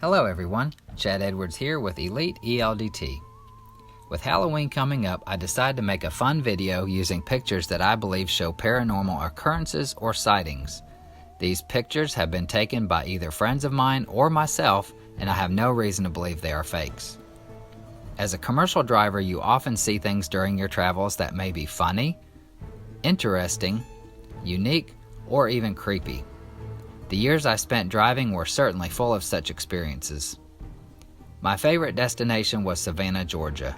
Hello everyone, Chad Edwards here with Elite ELDT. With Halloween coming up, I decided to make a fun video using pictures that I believe show paranormal occurrences or sightings. These pictures have been taken by either friends of mine or myself, and I have no reason to believe they are fakes. As a commercial driver, you often see things during your travels that may be funny, interesting, unique, or even creepy. The years I spent driving were certainly full of such experiences. My favorite destination was Savannah, Georgia.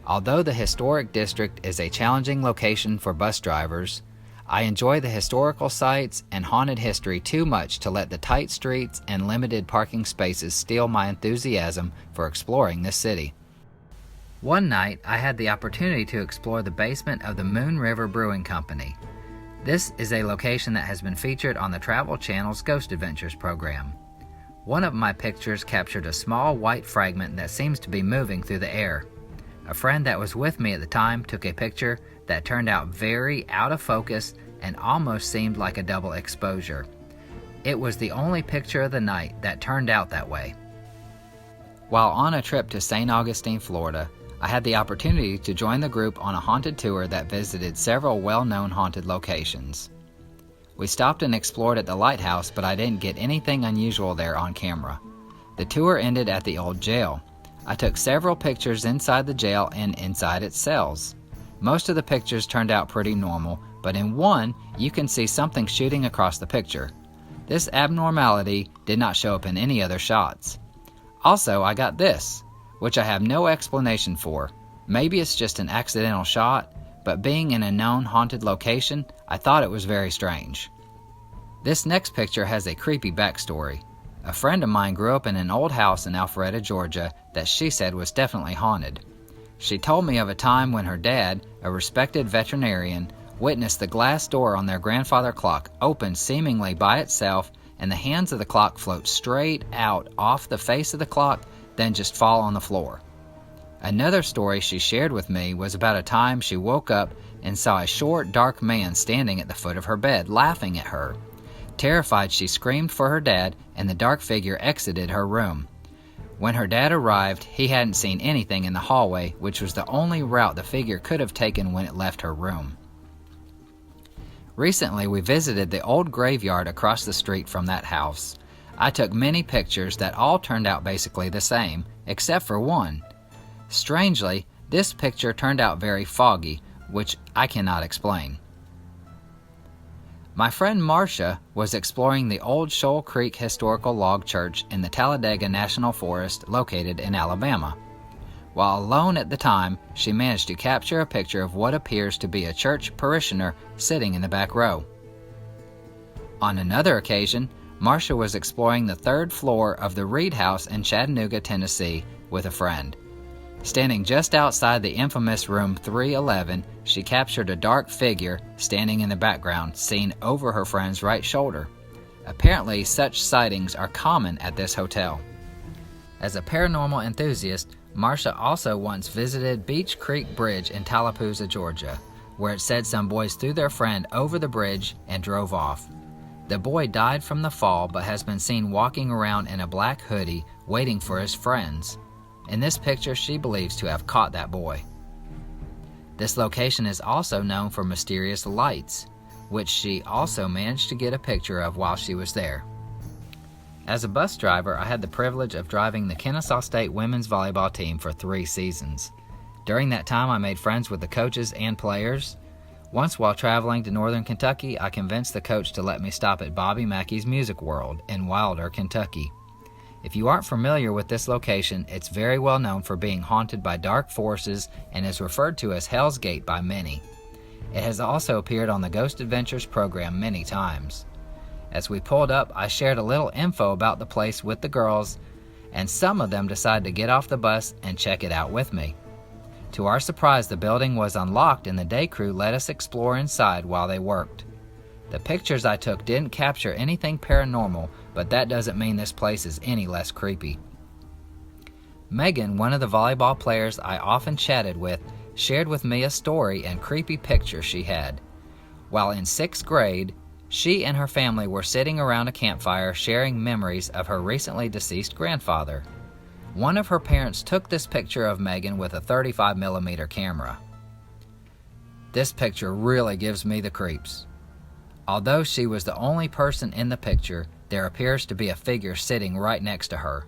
Although the historic district is a challenging location for bus drivers, I enjoy the historical sites and haunted history too much to let the tight streets and limited parking spaces steal my enthusiasm for exploring this city. One night, I had the opportunity to explore the basement of the Moon River Brewing Company. This is a location that has been featured on the Travel Channel's Ghost Adventures program. One of my pictures captured a small white fragment that seems to be moving through the air. A friend that was with me at the time took a picture that turned out very out of focus and almost seemed like a double exposure. It was the only picture of the night that turned out that way. While on a trip to St. Augustine, Florida, I had the opportunity to join the group on a haunted tour that visited several well-known haunted locations. We stopped and explored at the lighthouse, but I didn't get anything unusual there on camera. The tour ended at the old jail. I took several pictures inside the jail and inside its cells. Most of the pictures turned out pretty normal, but in one, you can see something shooting across the picture. This abnormality did not show up in any other shots. Also, I got this, which I have no explanation for. Maybe it's just an accidental shot, but being in a known haunted location, I thought it was very strange. This next picture has a creepy backstory. A friend of mine grew up in an old house in Alpharetta, Georgia that she said was definitely haunted. She told me of a time when her dad, a respected veterinarian, witnessed the glass door on their grandfather clock open seemingly by itself and the hands of the clock float straight out off the face of the clock, then just fall on the floor. Another story she shared with me was about a time she woke up and saw a short, dark man standing at the foot of her bed, laughing at her. Terrified, she screamed for her dad, and the dark figure exited her room. When her dad arrived, he hadn't seen anything in the hallway, which was the only route the figure could have taken when it left her room. Recently, we visited the old graveyard across the street from that house. I took many pictures that all turned out basically the same, except for one. Strangely, this picture turned out very foggy, which I cannot explain. My friend Marcia was exploring the old Shoal Creek Historical Log Church in the Talladega National Forest located in Alabama. While alone at the time, she managed to capture a picture of what appears to be a church parishioner sitting in the back row. On another occasion, Marcia was exploring the third floor of the Reed House in Chattanooga, Tennessee, with a friend. Standing just outside the infamous room 311, she captured a dark figure standing in the background, seen over her friend's right shoulder. Apparently, such sightings are common at this hotel. As a paranormal enthusiast, Marcia also once visited Beach Creek Bridge in Tallapoosa, Georgia, where it said some boys threw their friend over the bridge and drove off. The boy died from the fall but has been seen walking around in a black hoodie waiting for his friends. In this picture, she believes to have caught that boy. This location is also known for mysterious lights, which she also managed to get a picture of while she was there. As a bus driver, I had the privilege of driving the Kennesaw State women's volleyball team for 3 seasons. During that time, I made friends with the coaches and players. Once while traveling to northern Kentucky, I convinced the coach to let me stop at Bobby Mackey's Music World in Wilder, Kentucky. If you aren't familiar with this location, it's very well known for being haunted by dark forces and is referred to as Hell's Gate by many. It has also appeared on the Ghost Adventures program many times. As we pulled up, I shared a little info about the place with the girls, and some of them decided to get off the bus and check it out with me. To our surprise, the building was unlocked and the day crew let us explore inside while they worked. The pictures I took didn't capture anything paranormal, but that doesn't mean this place is any less creepy. Megan, one of the volleyball players I often chatted with, shared with me a story and creepy picture she had. While in 6th grade, She and her family were sitting around a campfire sharing memories of her recently deceased grandfather. One of her parents took this picture of Megan with a 35mm camera. This picture really gives me the creeps. Although she was the only person in the picture, there appears to be a figure sitting right next to her.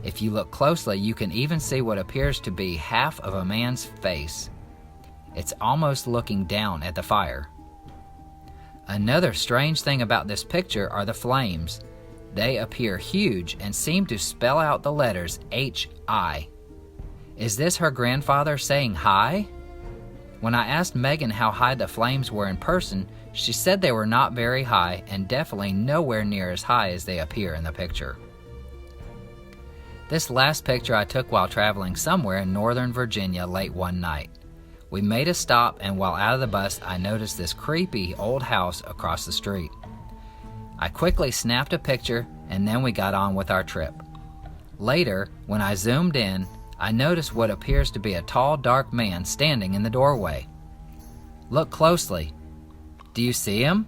If you look closely, you can even see what appears to be half of a man's face. It's almost looking down at the fire. Another strange thing about this picture are the flames. They appear huge and seem to spell out the letters H-I. Is this her grandfather saying hi? When I asked Megan how high the flames were in person, she said they were not very high and definitely nowhere near as high as they appear in the picture. This last picture I took while traveling somewhere in Northern Virginia late one night. We made a stop, and while out of the bus, I noticed this creepy old house across the street. I quickly snapped a picture, and then we got on with our trip. Later, when I zoomed in, I noticed what appears to be a tall, dark man standing in the doorway. Look closely. Do you see him?